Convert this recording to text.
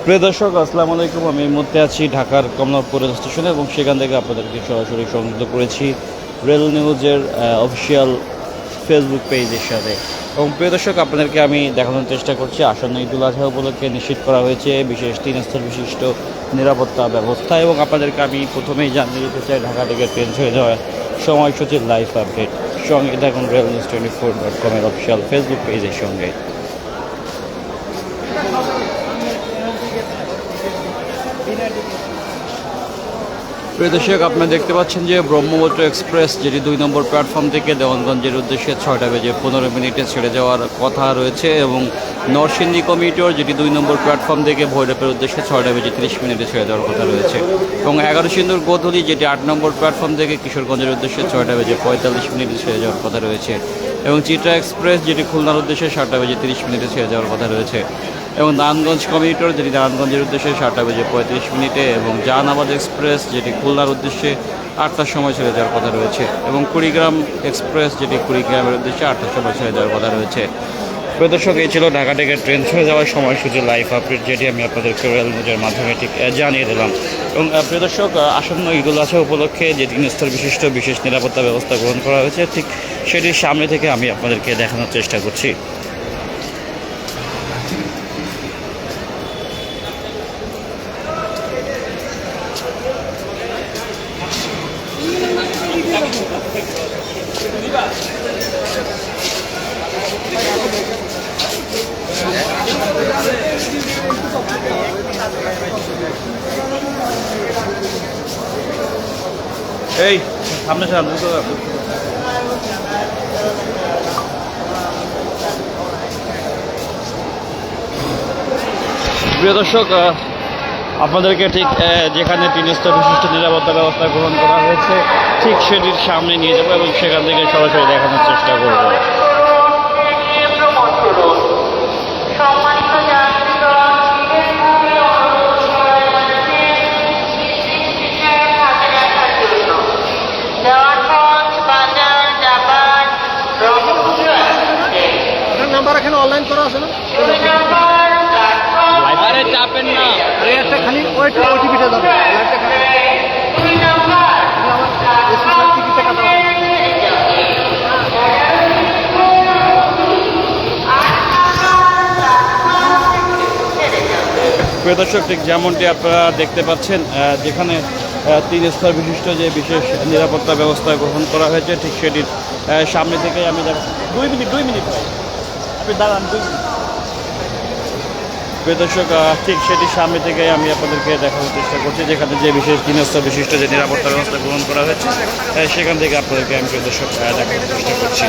প্রিয় দর্শক, আসসালামু আলাইকুম। আমি এই মুহূর্তে আছি ঢাকার কমলাপুর রেল স্টেশনে এবং সেখান থেকে আপনাদেরকে সরাসরি সংযুক্ত করেছি রেল নিউজের অফিসিয়াল ফেসবুক পেজের সাথে। এবং প্রিয় দর্শক, আপনাদেরকে আমি দেখানোর চেষ্টা করছি আসন্ন ঈদুল আজহা উপলক্ষে নিশ্চিত করা হয়েছে বিশেষ 3 স্তর বিশিষ্ট নিরাপত্তা ব্যবস্থা। এবং আপনাদেরকে আমি প্রথমেই জানিয়ে দিতে চাই ঢাকা থেকে ট্রেন ছেড়ে যাওয়ার সময়সূচির লাইভ আপডেট। সঙ্গে দেখুন রেল নিউজ 24.com-এর অফিসিয়াল ফেসবুক পেজের সঙ্গে। প্রিয় দর্শক, আপনারা দেখতে পাচ্ছেন যে ব্রহ্মপুত্র এক্সপ্রেস যেটি 2 নম্বর প্ল্যাটফর্ম থেকে দেওয়ানগঞ্জের উদ্দেশ্যে 6:15 ছেড়ে যাওয়ার কথা রয়েছে এবং নরসিংদী কমিউটার যেটি 2 নম্বর প্ল্যাটফর্ম থেকে ভৈরবের উদ্দেশ্যে 6:30 ছেড়ে যাওয়ার কথা রয়েছে এবং 11 সিন্দুর গোধূলি যেটি 8 নম্বর প্ল্যাটফর্ম থেকে কিশোরগঞ্জের উদ্দেশ্যে 6:45 ছেড়ে যাওয়ার কথা রয়েছে এবং চিত্রা এক্সপ্রেস যেটি খুলনার উদ্দেশ্যে 7:30 ছেড়ে যাওয়ার কথা রয়েছে এবং নারায়ণগঞ্জ কমিউটার যেটি নারায়ণগঞ্জের উদ্দেশ্যে 7:35 এবং জাহানাবাদ এক্সপ্রেস যেটি খুলনার উদ্দেশ্যে 8টার সময় ছেড়ে যাওয়ার কথা রয়েছে এবং কুড়িগ্রাম এক্সপ্রেস যেটি কুড়িগ্রামের উদ্দেশ্যে 8টার সময় ছেড়ে যাওয়ার কথা রয়েছে। প্রিয় দর্শক, এই ছিল ঢাকা থেকে ট্রেন ছেড়ে যাওয়ার সময়সূচি লাইভ আপডেট, যেটি আমি আপনাদেরকে রেল নিউজের মাধ্যমে ঠিক জানিয়ে দিলাম। এবং প্রিয় দর্শক, আসন্ন ঈদুল আজহা উপলক্ষে যে 3 স্তর বিশিষ্ট বিশেষ নিরাপত্তা ব্যবস্থা গ্রহণ করা হয়েছে ঠিক সেটির সামনে থেকে আমি আপনাদেরকে দেখানোর চেষ্টা করছি। এই সামনে সামনে প্রিয় দর্শক, আপনাদেরকে ঠিক যেখানে 3 স্তর বিশিষ্ট নিরাপত্তা ব্যবস্থা গ্রহণ করা হয়েছে ঠিক সেটির সামনে নিয়ে যাবো এবং সেখান থেকে সরাসরি দেখানোর চেষ্টা করবো। নাম্বার এখানে অনলাইন করা আছে না? আরে চাপেন না, একটা খালি ওটিপিটা দাও। প্রিয় দর্শক, ঠিক যেমনটি আপনারা দেখতে পাচ্ছেন যেখানে 3 স্তর বিশিষ্ট যে বিশেষ নিরাপত্তা ব্যবস্থা গ্রহণ করা হয়েছে ঠিক সেটির সামনে থেকে আমি 2 মিনিট আপনি দাঁড়ান 2 মিনিট। প্রিয় দর্শক, ঠিক সেটির সামনে থেকে আমি আপনাদেরকে দেখানোর চেষ্টা করছি যেখানে যে বিশেষ 3 স্তর বিশিষ্ট যে নিরাপত্তা ব্যবস্থা গ্রহণ করা হয়েছে সেখান থেকে আপনাদেরকে আমি প্রিয় দর্শক দেখানোর চেষ্টা করছি।